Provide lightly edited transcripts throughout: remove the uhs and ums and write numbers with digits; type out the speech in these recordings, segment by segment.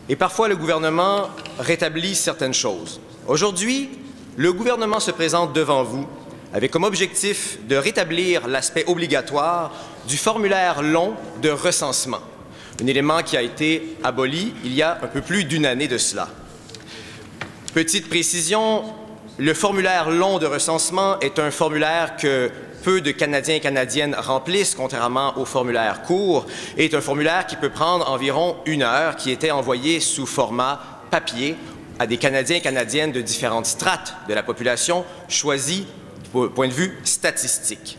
Et parfois, le gouvernement rétablit certaines choses. Aujourd'hui, le gouvernement se présente devant vous avec comme objectif de rétablir l'aspect obligatoire du formulaire long de recensement, un élément qui a été aboli il y a un peu plus d'une année de cela. Petite précision, le formulaire long de recensement est un formulaire que peu de Canadiens et Canadiennes remplissent, contrairement au formulaire court, et est un formulaire qui peut prendre environ 1 heure, qui était envoyé sous format papier à des Canadiens et Canadiennes de différentes strates de la population, choisis du point de vue statistique.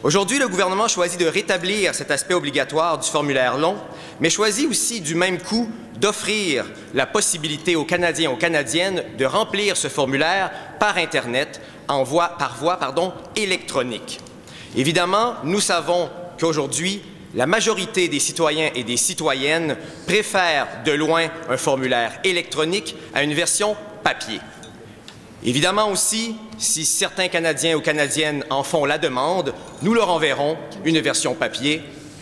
Aujourd'hui, le gouvernement choisit de rétablir cet aspect obligatoire du formulaire long, mais choisit aussi du même coup d'offrir la possibilité aux Canadiens et aux Canadiennes de remplir ce formulaire par Internet, par voie électronique. Évidemment, nous savons qu'aujourd'hui, la majorité des citoyens et des citoyennes préfèrent de loin un formulaire électronique à une version papier. Évidemment aussi, si certains Canadiens ou Canadiennes en font la demande, nous leur enverrons une version papier,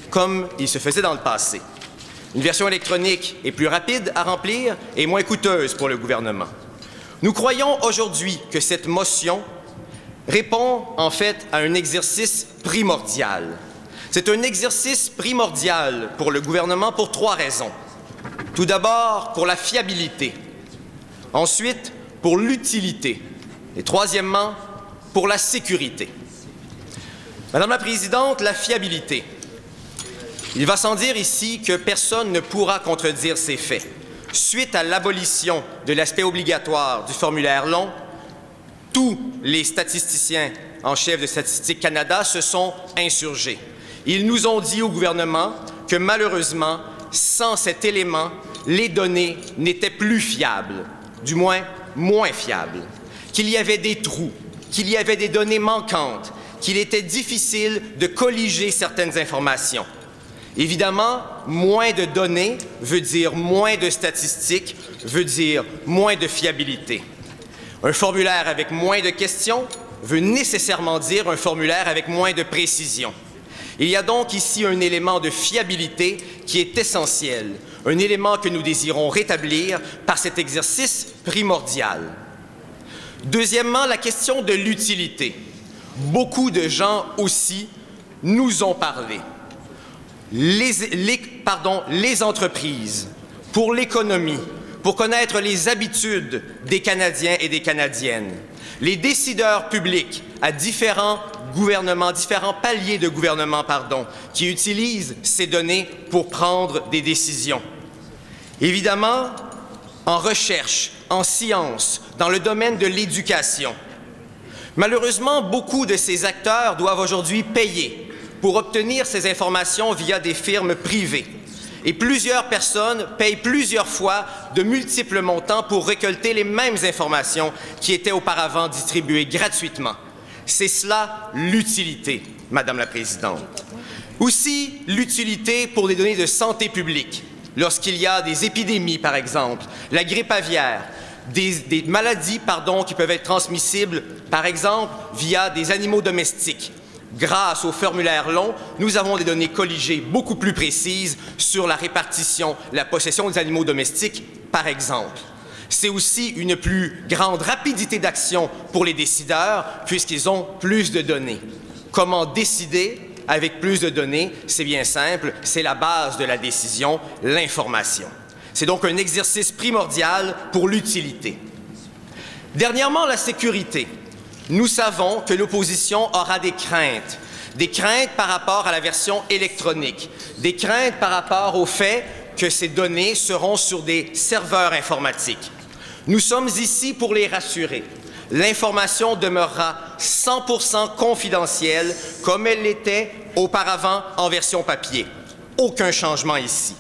comme il se faisait dans le passé. Une version électronique est plus rapide à remplir et moins coûteuse pour le gouvernement. Nous croyons aujourd'hui que cette motion répond en fait à un exercice primordial. C'est un exercice primordial pour le gouvernement pour 3 raisons. Tout d'abord, pour la fiabilité. Ensuite, pour l'utilité. Et troisièmement, pour la sécurité. Madame la Présidente, la fiabilité. Il va sans dire ici que personne ne pourra contredire ces faits. Suite à l'abolition de l'aspect obligatoire du formulaire long, tous les statisticiens en chef de Statistique Canada se sont insurgés. Ils nous ont dit au gouvernement que malheureusement, sans cet élément, les données n'étaient plus fiables, du moins moins fiables, qu'il y avait des trous, qu'il y avait des données manquantes, qu'il était difficile de colliger certaines informations. Évidemment, moins de données veut dire moins de statistiques, veut dire moins de fiabilité. Un formulaire avec moins de questions veut nécessairement dire un formulaire avec moins de précision. Il y a donc ici un élément de fiabilité qui est essentiel, un élément que nous désirons rétablir par cet exercice primordial. Deuxièmement, la question de l'utilité. Beaucoup de gens aussi nous ont parlé. Les entreprises, pour l'économie, pour connaître les habitudes des Canadiens et des Canadiennes, les décideurs publics à différents gouvernements, différents paliers de gouvernement, qui utilisent ces données pour prendre des décisions. Évidemment, en recherche, en sciences, dans le domaine de l'éducation. Malheureusement, beaucoup de ces acteurs doivent aujourd'hui payer pour obtenir ces informations via des firmes privées. Et plusieurs personnes payent plusieurs fois de multiples montants pour récolter les mêmes informations qui étaient auparavant distribuées gratuitement. C'est cela l'utilité, Madame la Présidente. Aussi, l'utilité pour des données de santé publique. Lorsqu'il y a des épidémies, par exemple, la grippe aviaire, des maladies qui peuvent être transmissibles, par exemple, via des animaux domestiques. Grâce au formulaire long, nous avons des données colligées beaucoup plus précises sur la répartition, la possession des animaux domestiques, par exemple. C'est aussi une plus grande rapidité d'action pour les décideurs, puisqu'ils ont plus de données. Comment décider avec plus de données? C'est bien simple, c'est la base de la décision, l'information. C'est donc un exercice primordial pour l'utilité. Dernièrement, la sécurité. Nous savons que l'opposition aura des craintes par rapport à la version électronique, des craintes par rapport au fait que ces données seront sur des serveurs informatiques. Nous sommes ici pour les rassurer. L'information demeurera 100% confidentielle comme elle l'était auparavant en version papier. Aucun changement ici.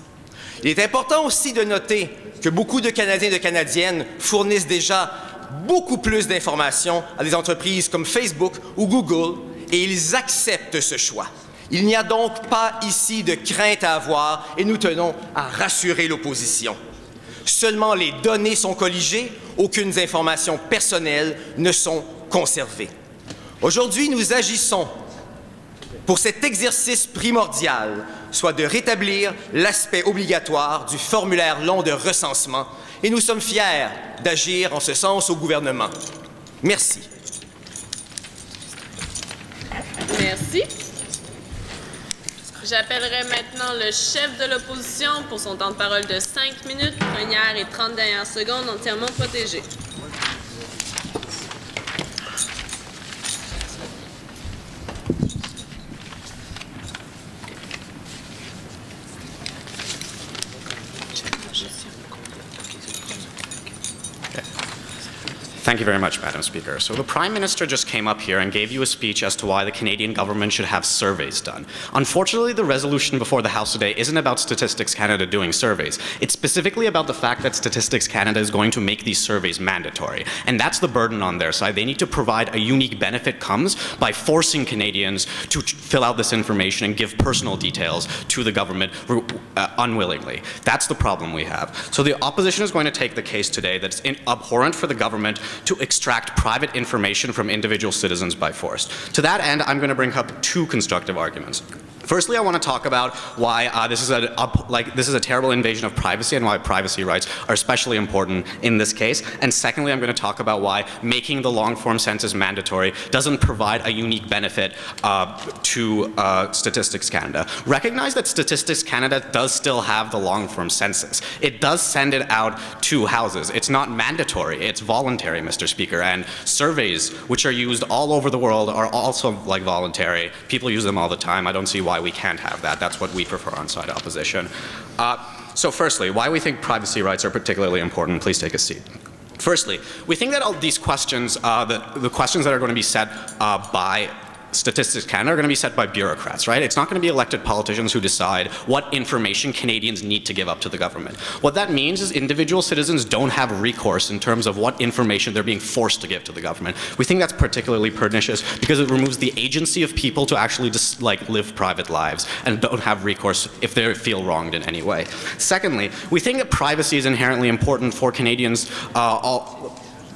Il est important aussi de noter que beaucoup de Canadiens et de Canadiennes fournissent déjà beaucoup plus d'informations à des entreprises comme Facebook ou Google et ils acceptent ce choix. Il n'y a donc pas ici de crainte à avoir et nous tenons à rassurer l'opposition. Seulement les données sont colligées, aucune information personnelle ne sont conservées. Aujourd'hui, nous agissons pour cet exercice primordial soit de rétablir l'aspect obligatoire du formulaire long de recensement et nous sommes fiers d'agir en ce sens au gouvernement. Merci. Merci. J'appellerai maintenant le chef de l'opposition pour son temps de parole de 5 minutes, première et 30 dernières secondes entièrement protégées. Thank you very much, Madam Speaker. So the Prime Minister just came up here and gave you a speech as to why the Canadian government should have surveys done. Unfortunately, the resolution before the House today isn't about Statistics Canada doing surveys. It's specifically about the fact that Statistics Canada is going to make these surveys mandatory. And that's the burden on their side. They need to provide a unique benefit comes by forcing Canadians to fill out this information and give personal details to the government unwillingly. That's the problem we have. So the opposition is going to take the case today that's abhorrent for the government to extract private information from individual citizens by force. To that end, I'm going to bring up two constructive arguments. Firstly, I want to talk about why this is a terrible invasion of privacy and why privacy rights are especially important in this case. And secondly, I'm going to talk about why making the long-form census mandatory doesn't provide a unique benefit to Statistics Canada. Recognize that Statistics Canada does still have the long-form census. It does send it out to houses. It's not mandatory. It's voluntary, Mr. Speaker. And surveys, which are used all over the world, are also voluntary. People use them all the time. I don't see why we can't have that. That's what we prefer on side opposition. So firstly, why we think privacy rights are particularly important. Please take a seat. Firstly, we think that all these questions, the questions that are going to be set by Statistics Canada are going to be set by bureaucrats, right? It's not going to be elected politicians who decide what information Canadians need to give up to the government. What that means is individual citizens don't have recourse in terms of what information they're being forced to give to the government. We think that's particularly pernicious because it removes the agency of people to actually just live private lives and don't have recourse if they feel wronged in any way. Secondly, we think that privacy is inherently important for Canadians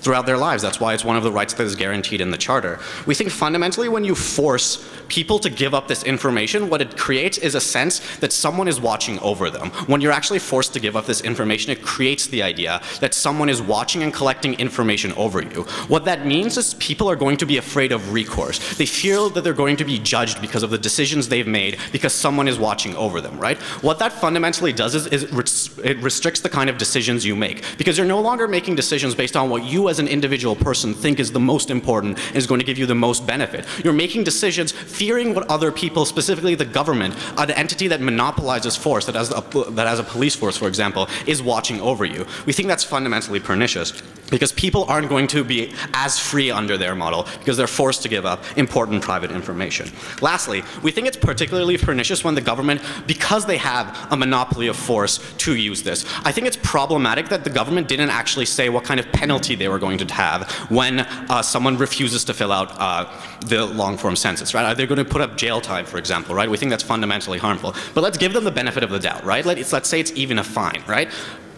throughout their lives. That's why it's one of the rights that is guaranteed in the Charter. We think fundamentally when you force people to give up this information, what it creates is a sense that someone is watching over them. When you're actually forced to give up this information, it creates the idea that someone is watching and collecting information over you. What that means is people are going to be afraid of recourse. They feel that they're going to be judged because of the decisions they've made because someone is watching over them, right? What that fundamentally does is it restricts the kind of decisions you make because you're no longer making decisions based on what you as an individual person think is the most important and is going to give you the most benefit. You're making decisions fearing what other people, specifically the government, an entity that monopolizes force, that has a police force, for example, is watching over you. We think that's fundamentally pernicious because people aren't going to be as free under their model because they're forced to give up important private information. Lastly, we think it's particularly pernicious when the government, because they have a monopoly of force to use this. I think it's problematic that the government didn't actually say what kind of penalty they were going to have when someone refuses to fill out the long-form census, right? Are they going to put up jail time, for example, right? We think that's fundamentally harmful. But let's give them the benefit of the doubt, right? Let's say it's even a fine, right?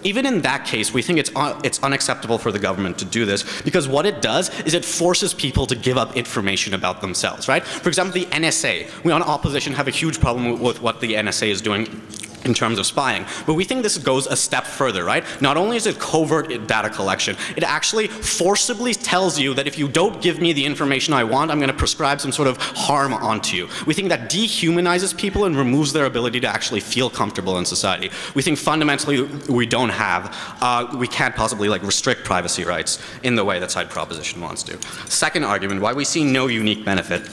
Even in that case, we think it's unacceptable for the government to do this because what it does is it forces people to give up information about themselves, right? For example, the NSA. We on opposition have a huge problem with what the NSA is doing in terms of spying. But we think this goes a step further, right? Not only is it covert data collection, it actually forcibly tells you that if you don't give me the information I want, I'm going to prescribe some sort of harm onto you. We think that dehumanizes people and removes their ability to actually feel comfortable in society. We think fundamentally we don't have, we can't possibly restrict privacy rights in the way that side proposition wants to. Second argument, why we see no unique benefit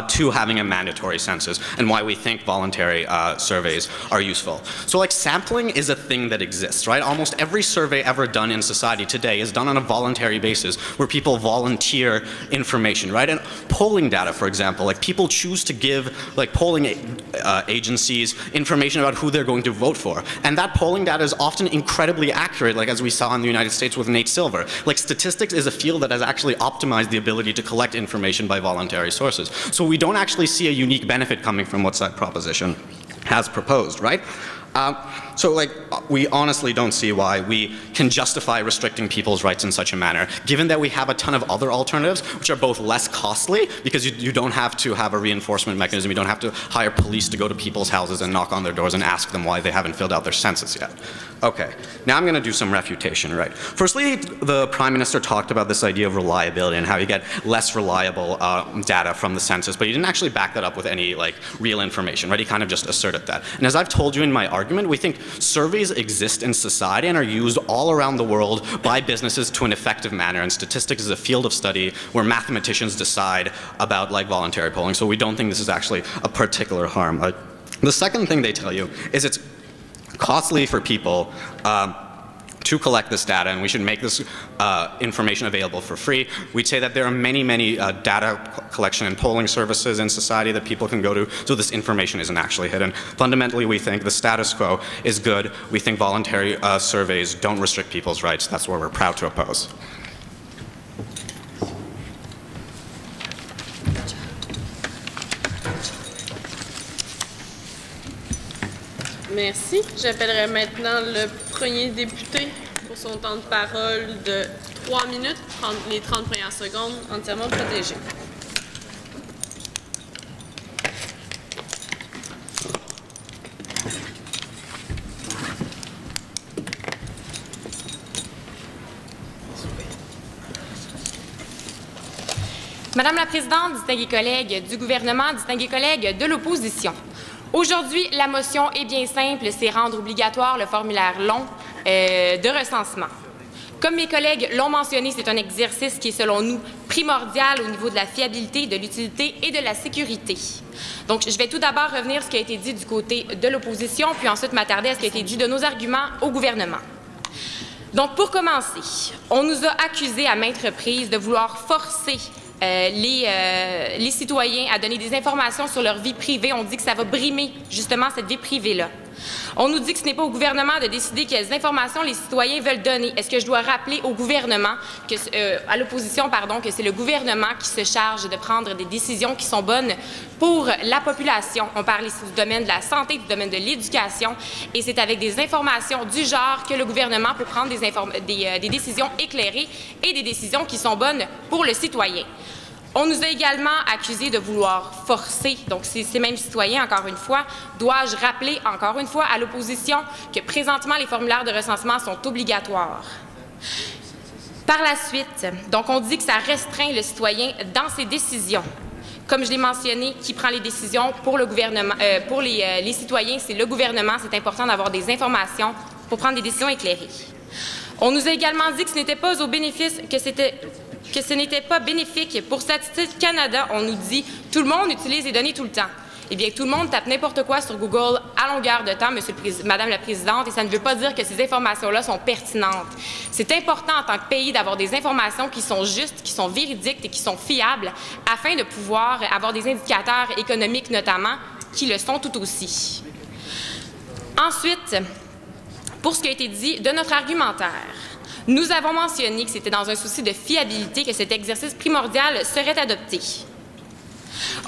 to having a mandatory census and why we think voluntary surveys are useful. So sampling is a thing that exists, right? Almost every survey ever done in society today is done on a voluntary basis where people volunteer information, right? And polling data, for example, people choose to give polling agencies information about who they're going to vote for. And that polling data is often incredibly accurate, as we saw in the United States with Nate Silver. Statistics is a field that has actually optimized the ability to collect information by voluntary sources. So we don't actually see a unique benefit coming from what side proposition has proposed, right? So, we honestly don't see why we can justify restricting people's rights in such a manner, given that we have a ton of other alternatives, which are both less costly, because you don't have to have a reinforcement mechanism, you don't have to hire police to go to people's houses and knock on their doors and ask them why they haven't filled out their census yet. Okay, now I'm going to do some refutation, right? Firstly, the Prime Minister talked about this idea of reliability and how you get less reliable data from the census, but he didn't actually back that up with any real information, right? He kind of just asserted that. And as I've told you in my argument, we think surveys exist in society and are used all around the world by businesses to an effective manner, and statistics is a field of study where mathematicians decide about voluntary polling, so we don't think this is actually a particular harm. The second thing they tell you is it's costly for people to collect this data, and we should make this information available for free. We'd say that there are many, many data collection and polling services in society that people can go to, so this information isn't actually hidden. Fundamentally, we think the status quo is good. We think voluntary surveys don't restrict people's rights. That's what we're proud to oppose. Merci. J'appellerai maintenant le premier député pour son temps de parole de 3 minutes, les 30 premières secondes entièrement protégées. Madame la Présidente, distingués collègues du gouvernement, distingués collègues de l'opposition. Aujourd'hui, la motion est bien simple, c'est rendre obligatoire le formulaire long de recensement. Comme mes collègues l'ont mentionné, c'est un exercice qui est, selon nous, primordial au niveau de la fiabilité, de l'utilité et de la sécurité. Donc, je vais tout d'abord revenir sur ce qui a été dit du côté de l'opposition, puis ensuite m'attarder à ce qui a été dit de nos arguments au gouvernement. Donc, pour commencer, on nous a accusés à maintes reprises de vouloir forcer les citoyens à donner des informations sur leur vie privée. On dit que ça va brimer justement cette vie privée-là. On nous dit que ce n'est pas au gouvernement de décider quelles informations les citoyens veulent donner. Est-ce que je dois rappeler au gouvernement, à l'opposition, pardon, que c'est le gouvernement qui se charge de prendre des décisions qui sont bonnes pour la population? On parle ici du domaine de la santé, du domaine de l'éducation, et c'est avec des informations du genre que le gouvernement peut prendre des décisions éclairées et des décisions qui sont bonnes pour le citoyen. On nous a également accusés de vouloir forcer, donc ces mêmes citoyens, encore une fois, dois-je rappeler encore une fois à l'opposition que présentement les formulaires de recensement sont obligatoires. Par la suite, donc on dit que ça restreint le citoyen dans ses décisions. Comme je l'ai mentionné, qui prend les décisions pour le gouvernement, pour les citoyens, c'est le gouvernement. C'est important d'avoir des informations pour prendre des décisions éclairées. On nous a également dit que ce n'était pas au bénéfice, que ce n'était pas bénéfique. Pour Statistique Canada, on nous dit « tout le monde utilise les données tout le temps ». Eh bien, tout le monde tape n'importe quoi sur Google à longueur de temps, Madame la Présidente, et ça ne veut pas dire que ces informations-là sont pertinentes. C'est important en tant que pays d'avoir des informations qui sont justes, qui sont véridiques et qui sont fiables, afin de pouvoir avoir des indicateurs économiques notamment, qui le sont tout aussi. Ensuite, pour ce qui a été dit de notre argumentaire, nous avons mentionné que c'était dans un souci de fiabilité que cet exercice primordial serait adopté.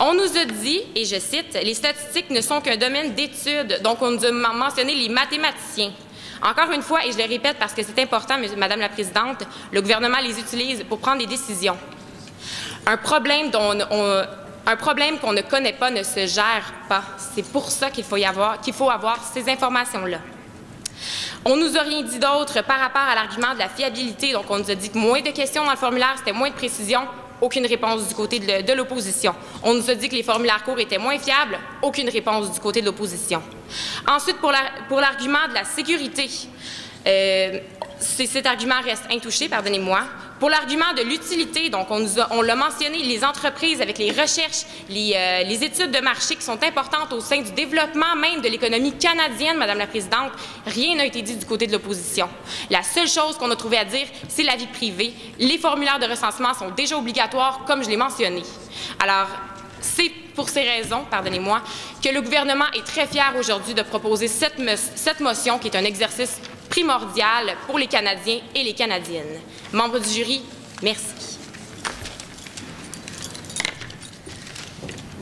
On nous a dit, et je cite, « Les statistiques ne sont qu'un domaine d'étude », donc on nous a mentionné les mathématiciens. Encore une fois, et je le répète parce que c'est important, Madame la Présidente, le gouvernement les utilise pour prendre des décisions. Un problème qu'on ne connaît pas ne se gère pas. C'est pour ça qu'il faut avoir ces informations-là. On nous a rien dit d'autre par rapport à l'argument de la fiabilité. Donc, on nous a dit que moins de questions dans le formulaire, c'était moins de précision. Aucune réponse du côté de l'opposition. On nous a dit que les formulaires courts étaient moins fiables. Aucune réponse du côté de l'opposition. Ensuite, pour l'argument de la sécurité, cet argument reste intouché, pardonnez-moi. Pour l'argument de l'utilité, donc on l'a mentionné, les entreprises avec les recherches, les études de marché qui sont importantes au sein du développement même de l'économie canadienne, Madame la Présidente, rien n'a été dit du côté de l'opposition. La seule chose qu'on a trouvé à dire, c'est la vie privée. Les formulaires de recensement sont déjà obligatoires, comme je l'ai mentionné. Alors, c'est pour ces raisons, pardonnez-moi, que le gouvernement est très fier aujourd'hui de proposer cette motion qui est un exercice primordial pour les Canadiens et les Canadiennes. Membres du jury, merci.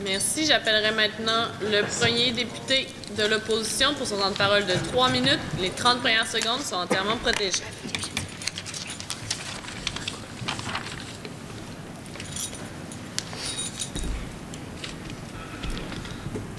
Merci. J'appellerai maintenant le premier député de l'opposition pour son temps de parole de 3 minutes. Les 30 premières secondes sont entièrement protégées.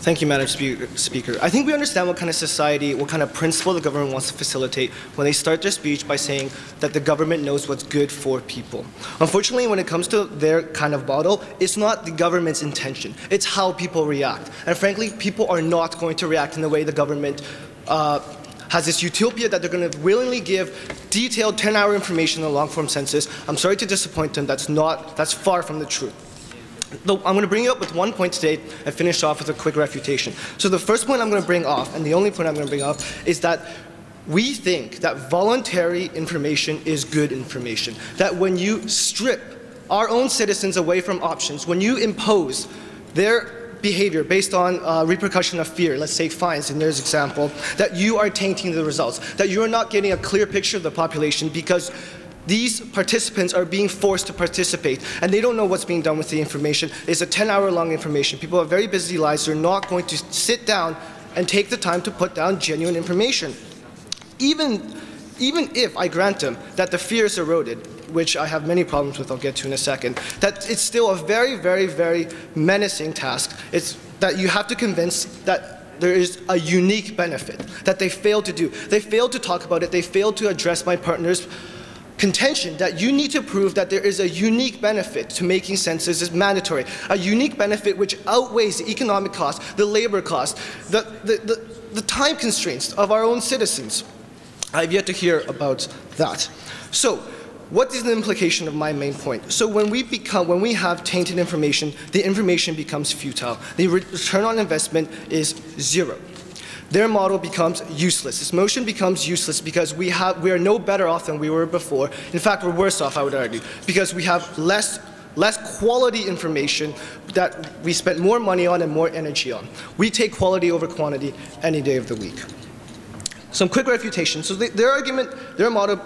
Thank you, Madam Speaker. I think we understand what kind of society, what kind of principle the government wants to facilitate when they start their speech by saying that the government knows what's good for people. Unfortunately, when it comes to their kind of model, it's not the government's intention. It's how people react. And frankly, people are not going to react in the way the government has this utopia that they're going to willingly give detailed 10-hour information in a long-form census. I'm sorry to disappoint them. That's far from the truth. Though I'm going to bring you up with one point today and finish off with a quick refutation. So the first point I'm going to bring off, and the only point I'm going to bring up, is that we think that voluntary information is good information. That when you strip our own citizens away from options, when you impose their behavior based on repercussion of fear, let's say fines in their example, that you are tainting the results, that you are not getting a clear picture of the population because these participants are being forced to participate, and they don't know what's being done with the information. It's a 10-hour-long information. People have very busy lives. They're not going to sit down and take the time to put down genuine information. Even if I grant them that the fear is eroded, which I have many problems with, I'll get to in a second, that it's still a very, very, very menacing task. It's that you have to convince that there is a unique benefit that they failed to do. They failed to talk about it. They failed to address my partner's contention that you need to prove that there is a unique benefit to making census is mandatory, a unique benefit which outweighs the economic cost, the labor cost, the time constraints of our own citizens. I've yet to hear about that. So, what is the implication of my main point? So when we have tainted information, the information becomes futile. The return on investment is zero. Their model becomes useless. This motion becomes useless because we are no better off than we were before. In fact, we're worse off, I would argue, because we have less quality information that we spent more money on and more energy on. We take quality over quantity any day of the week. Some quick refutation. So their argument, their model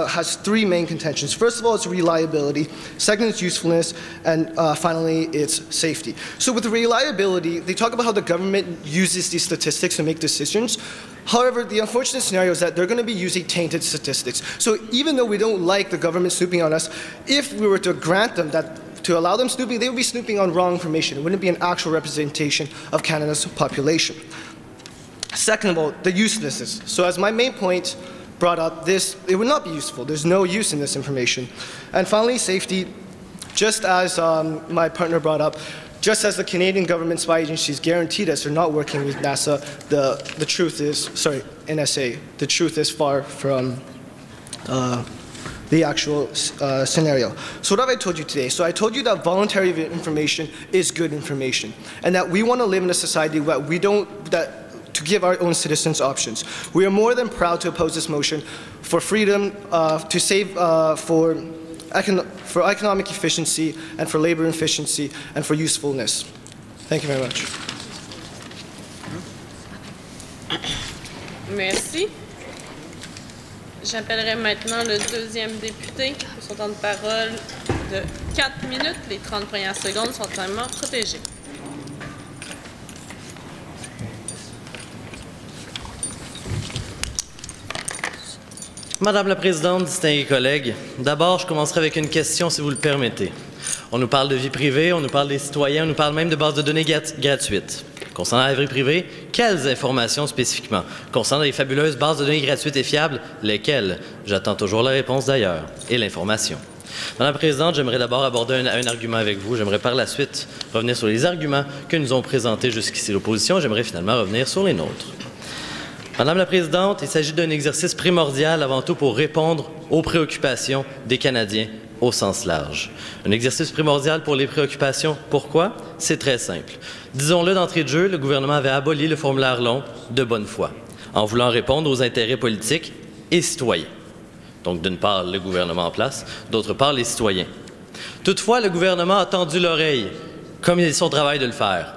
has three main contentions. First of all, it's reliability. Second, it's usefulness. And finally, it's safety. So with reliability, they talk about how the government uses these statistics to make decisions. However, the unfortunate scenario is that they're going to be using tainted statistics. So even though we don't like the government snooping on us, if we were to grant them that, to allow them snooping, they would be snooping on wrong information. It wouldn't be an actual representation of Canada's population. Second of all, the uselessness. So as my main point brought up, it would not be useful. There's no use in this information. And finally, safety. Just as my partner brought up, just as the Canadian government spy agencies guaranteed us they're not working with NASA, the truth is, sorry, NSA, the truth is far from the actual scenario. So what have I told you today? So I told you that voluntary information is good information, and that we want to live in a society where we don't, to give our own citizens options. We are more than proud to oppose this motion for freedom, to save for economic efficiency, and for labor efficiency, and for usefulness. Thank you very much. Merci. J'appellerai maintenant le deuxième député pour son temps de parole de 4 minutes. Les 30 premières secondes sont totalement protégées. Madame la Présidente, distingués collègues, d'abord, je commencerai avec une question, si vous le permettez. On nous parle de vie privée, on nous parle des citoyens, on nous parle même de bases de données gratuites. Concernant la vie privée, quelles informations spécifiquement? Concernant les fabuleuses bases de données gratuites et fiables, lesquelles? J'attends toujours la réponse d'ailleurs, et l'information. Madame la Présidente, j'aimerais d'abord aborder un argument avec vous. J'aimerais par la suite revenir sur les arguments que nous ont présentés jusqu'ici l'opposition. J'aimerais finalement revenir sur les nôtres. Madame la Présidente, il s'agit d'un exercice primordial avant tout pour répondre aux préoccupations des Canadiens au sens large. Un exercice primordial pour les préoccupations. Pourquoi? C'est très simple. Disons-le d'entrée de jeu, le gouvernement avait aboli le formulaire long de bonne foi, en voulant répondre aux intérêts politiques et citoyens. Donc, d'une part, le gouvernement en place, d'autre part, les citoyens. Toutefois, le gouvernement a tendu l'oreille, comme il est son travail de le faire.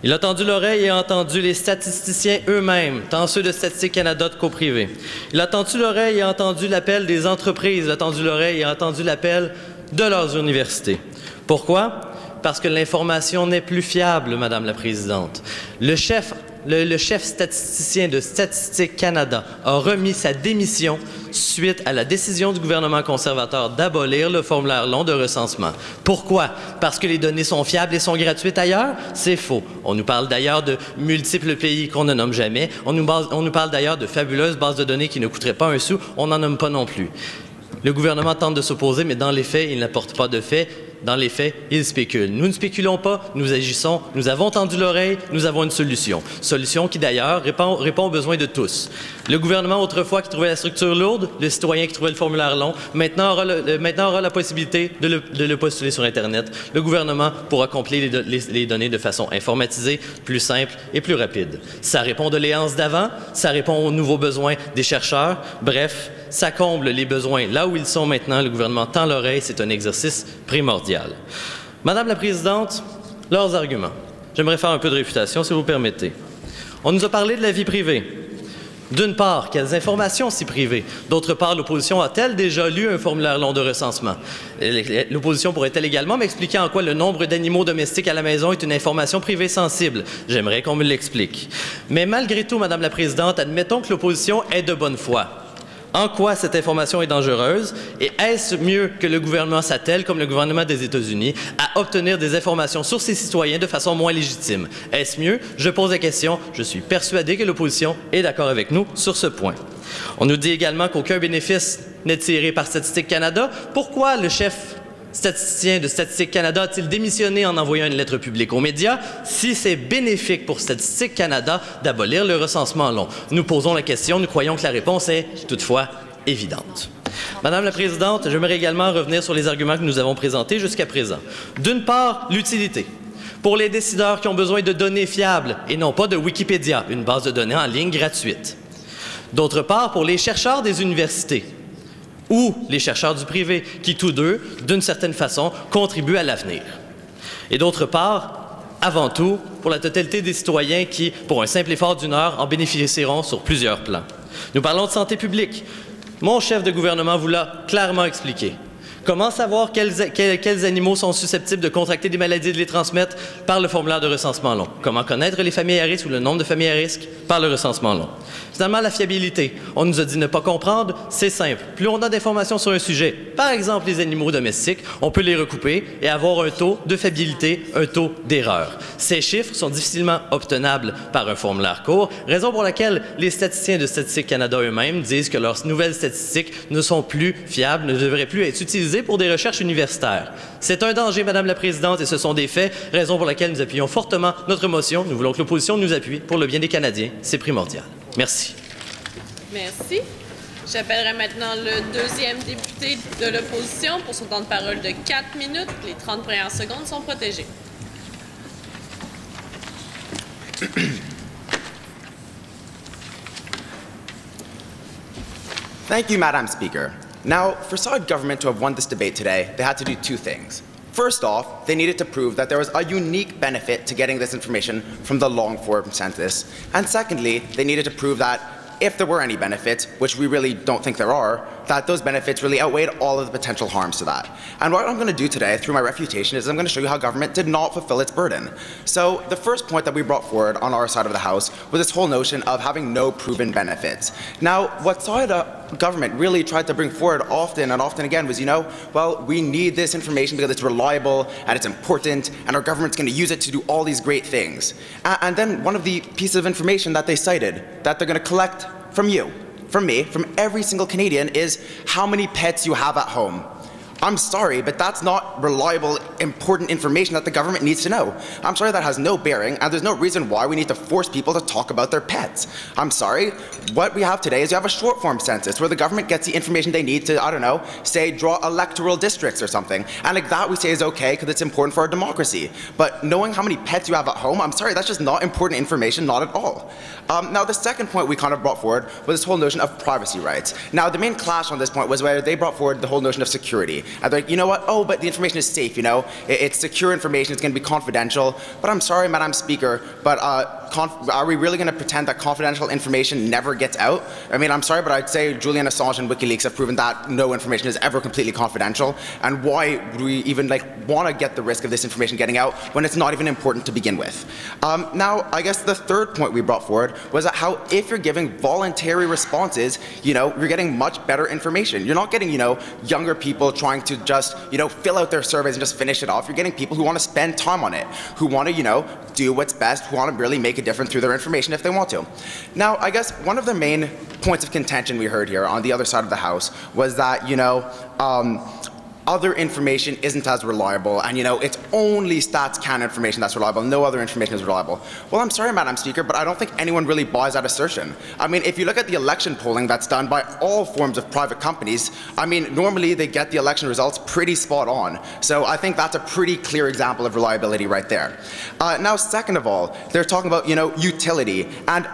Il a tendu l'oreille et a entendu les statisticiens eux-mêmes, tant ceux de Statistique Canada qu'au privé. Il a tendu l'oreille et a entendu l'appel des entreprises. Il a tendu l'oreille et a entendu l'appel de leurs universités. Pourquoi? parce que l'information n'est plus fiable, Madame la Présidente. Le chef statisticien de Statistique Canada a remis sa démission suite à la décision du gouvernement conservateur d'abolir le formulaire long de recensement. Pourquoi? Parce que les données sont fiables et sont gratuites ailleurs? C'est faux. On nous parle d'ailleurs de multiples pays qu'on ne nomme jamais. On nous parle d'ailleurs de fabuleuses bases de données qui ne coûteraient pas un sou. On n'en nomme pas non plus. Le gouvernement tente de s'opposer, mais dans les faits, il n'apporte pas de faits. Dans les faits, il spécule. Nous ne spéculons pas, nous agissons, nous avons tendu l'oreille, nous avons une solution. Solution qui, d'ailleurs, répond aux besoins de tous. Le gouvernement, autrefois, qui trouvait la structure lourde, le citoyen qui trouvait le formulaire long, maintenant aura la possibilité de le postuler sur Internet. Le gouvernement pourra compléter les données de façon informatisée, plus simple et plus rapide. Ça répond aux doléances d'avant, ça répond aux nouveaux besoins des chercheurs. Bref, ça comble les besoins là où ils sont maintenant. Le gouvernement tend l'oreille, c'est un exercice primordial. Madame la Présidente, leurs arguments. J'aimerais faire un peu de réfutation, si vous permettez. On nous a parlé de la vie privée. D'une part, quelles informations si privées? D'autre part, l'opposition a-t-elle déjà lu un formulaire long de recensement? L'opposition pourrait-elle également m'expliquer en quoi le nombre d'animaux domestiques à la maison est une information privée sensible? J'aimerais qu'on me l'explique. Mais malgré tout, Madame la Présidente, admettons que l'opposition est de bonne foi. En quoi cette information est dangereuse? Et est-ce mieux que le gouvernement s'attelle, comme le gouvernement des États-Unis, à obtenir des informations sur ses citoyens de façon moins légitime? Est-ce mieux? Je pose la question. Je suis persuadé que l'opposition est d'accord avec nous sur ce point. On nous dit également qu'aucun bénéfice n'est tiré par Statistique Canada. Pourquoi le chef statisticien de Statistique Canada a-t-il démissionné en envoyant une lettre publique aux médias si c'est bénéfique pour Statistique Canada d'abolir le recensement long? Nous posons la question, nous croyons que la réponse est toutefois évidente. Madame la Présidente, j'aimerais également revenir sur les arguments que nous avons présentés jusqu'à présent. D'une part, l'utilité. Pour les décideurs qui ont besoin de données fiables et non pas de Wikipédia, une base de données en ligne gratuite. D'autre part, pour les chercheurs des universités ou les chercheurs du privé, qui tous deux, d'une certaine façon, contribuent à l'avenir. Et d'autre part, avant tout, pour la totalité des citoyens qui, pour un simple effort d'une heure, en bénéficieront sur plusieurs plans. Nous parlons de santé publique. Mon chef de gouvernement vous l'a clairement expliqué. Comment savoir quels animaux sont susceptibles de contracter des maladies et de les transmettre? Par le formulaire de recensement long. Comment connaître les familles à risque ou le nombre de familles à risque? Par le recensement long. Finalement, la fiabilité. On nous a dit ne pas comprendre, c'est simple. Plus on a d'informations sur un sujet, par exemple les animaux domestiques, on peut les recouper et avoir un taux de fiabilité, un taux d'erreur. Ces chiffres sont difficilement obtenables par un formulaire court, raison pour laquelle les statisticiens de Statistique Canada eux-mêmes disent que leurs nouvelles statistiques ne sont plus fiables, ne devraient plus être utilisées pour des recherches universitaires. C'est un danger, Madame la Présidente, et ce sont des faits, raison pour laquelle nous appuyons fortement notre motion. Nous voulons que l'opposition nous appuie pour le bien des Canadiens. C'est primordial. Merci. Merci. J'appellerai maintenant le deuxième député de l'opposition pour son temps de parole de 4 minutes. Les 30 premières secondes sont protégées. Thank you, Madam Speaker. Now, for Saud government to have won this debate today, they had to do two things. First off, they needed to prove that there was a unique benefit to getting this information from the long-form census. And secondly, they needed to prove that if there were any benefits, which we really don't think there are, that those benefits really outweighed all of the potential harms to that. And what I'm going to do today, through my refutation, is I'm going to show you how government did not fulfill its burden. So the first point that we brought forward on our side of the House was this whole notion of having no proven benefits. Now, what side government really tried to bring forward often and often again was, well, we need this information because it's reliable and it's important, and our government's going to use it to do all these great things. And then one of the pieces of information that they cited that they're going to collect from you, from me, from every single Canadian is how many pets you have at home. I'm sorry, but that's not reliable, important information that the government needs to know. I'm sorry, that has no bearing, and there's no reason why we need to force people to talk about their pets. I'm sorry, what we have today is you have a short-form census where the government gets the information they need to, I don't know, say, draw electoral districts or something. And like that we say is okay because it's important for our democracy. But knowing how many pets you have at home, I'm sorry, that's just not important information, not at all. Now, the second point we kind of brought forward was this whole notion of privacy rights. Now, the main clash on this point was where they brought forward the whole notion of security. And they're like, you know what? Oh, but the information is safe, it's secure information, it's going to be confidential. But I'm sorry, Madam Speaker, but are we really going to pretend that confidential information never gets out? I mean, I'm sorry, but I'd say Julian Assange and WikiLeaks have proven that no information is ever completely confidential. And why would we even want to get the risk of this information getting out when it's not even important to begin with? Now, I guess the third point we brought forward was that how if you're giving voluntary responses, you're getting much better information. You're not getting, younger people trying to just, fill out their surveys and just finish it off. You're getting people who want to spend time on it, who want to, do what's best, who want to really make a difference through their information if they want to. Now, I guess one of the main points of contention we heard here on the other side of the House was that, other information isn't as reliable, and it's only StatsCan information that's reliable. No other information is reliable. Well, I'm sorry, Madam Speaker, but I don't think anyone really buys that assertion. I mean, if you look at the election polling that's done by all forms of private companies, I mean, normally they get the election results pretty spot on. So I think that's a pretty clear example of reliability right there. Now, second of all, they're talking about, utility. And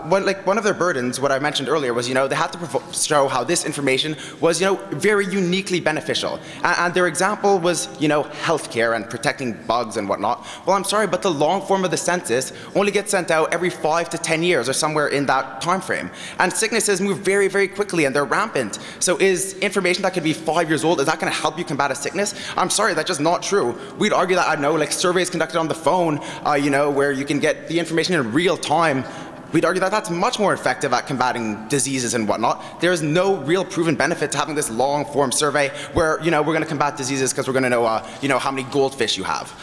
one of their burdens, what I mentioned earlier, was, they had to show how this information was, very uniquely beneficial. And their example was, healthcare and protecting bugs and whatnot. Well, I'm sorry, but the long form of the census only gets sent out every 5 to 10 years or somewhere in that time frame. And sicknesses move very, very quickly and they're rampant. So is information that could be 5 years old, is that going to help you combat a sickness? I'm sorry, that's just not true. We'd argue that, I know, surveys conducted on the phone, where you can get the information in real time. We'd argue that that's much more effective at combating diseases and whatnot. There is no real proven benefit to having this long-form survey where, we're going to combat diseases because we're going to know, how many goldfish you have.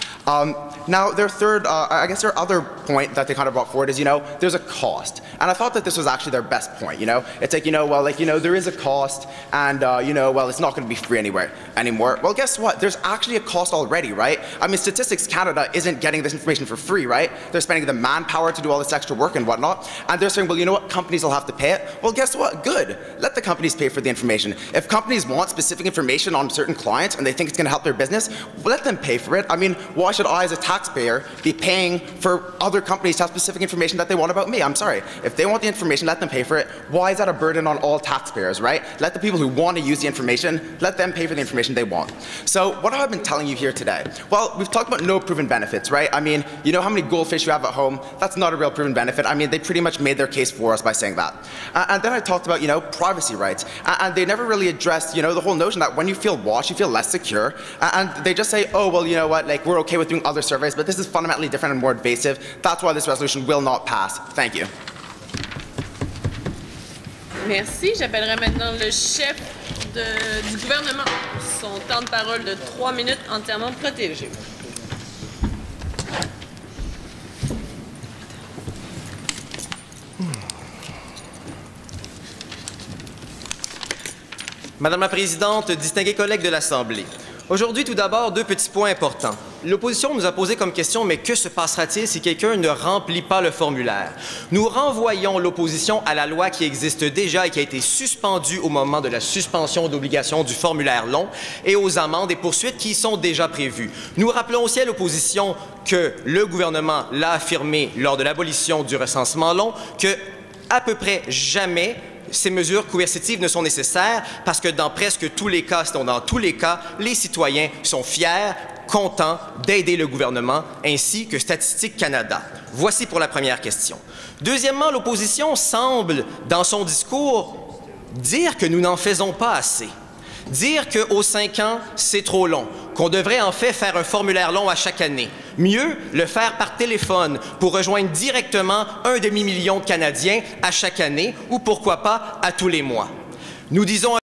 Now, their third, I guess their other point that they kind of brought forward is, there's a cost. And I thought that this was actually their best point, It's like, there is a cost and, it's not going to be free anymore. Well, guess what? There's actually a cost already, right? I mean, Statistics Canada isn't getting this information for free, right? They're spending the manpower to do all this extra work and whatnot. And they're saying, well, you know what? Companies will have to pay it. Well, guess what? Good. Let the companies pay for the information. If companies want specific information on certain clients and they think it's going to help their business, let them pay for it. I mean, why should I, as a taxpayer, be paying for other companies to have specific information that they want about me? I'm sorry. If they want the information, let them pay for it. Why is that a burden on all taxpayers, right? Let the people who want to use the information, let them pay for the information they want. So what have I been telling you here today? Well, we've talked about no proven benefits, right? I mean, you know how many goldfish you have at home? That's not a real proven benefit. I mean, they pretty much made their case for us by saying that. And then I talked about, privacy rights. And they never really addressed, the whole notion that when you feel watched, you feel less secure. And they just say, oh, well, you know what, we're okay with doing other surveys, but this is fundamentally different and more invasive. That's why this resolution will not pass. Thank you. Merci. J'appellerai maintenant le chef du gouvernement. Son temps de parole de 3 minutes entièrement protégé. Madame la Présidente, distingués collègues de l'Assemblée, aujourd'hui, tout d'abord, 2 petits points importants. L'opposition nous a posé comme question, mais que se passera-t-il si quelqu'un ne remplit pas le formulaire? Nous renvoyons l'opposition à la loi qui existe déjà et qui a été suspendue au moment de la suspension d'obligation du formulaire long et aux amendes et poursuites qui y sont déjà prévues. Nous rappelons aussi à l'opposition que le gouvernement l'a affirmé lors de l'abolition du recensement long que à peu près jamais ces mesures coercitives ne sont nécessaires parce que dans presque tous les cas, sinon dans tous les cas, les citoyens sont fiers, contents d'aider le gouvernement ainsi que Statistique Canada. Voici pour la première question. Deuxièmement, l'opposition semble, dans son discours, dire que nous n'en faisons pas assez. Dire qu'aux 5 ans, c'est trop long, qu'on devrait en fait faire un formulaire long à chaque année. Mieux, le faire par téléphone pour rejoindre directement 1,5 million de Canadiens à chaque année ou pourquoi pas à tous les mois. Nous disons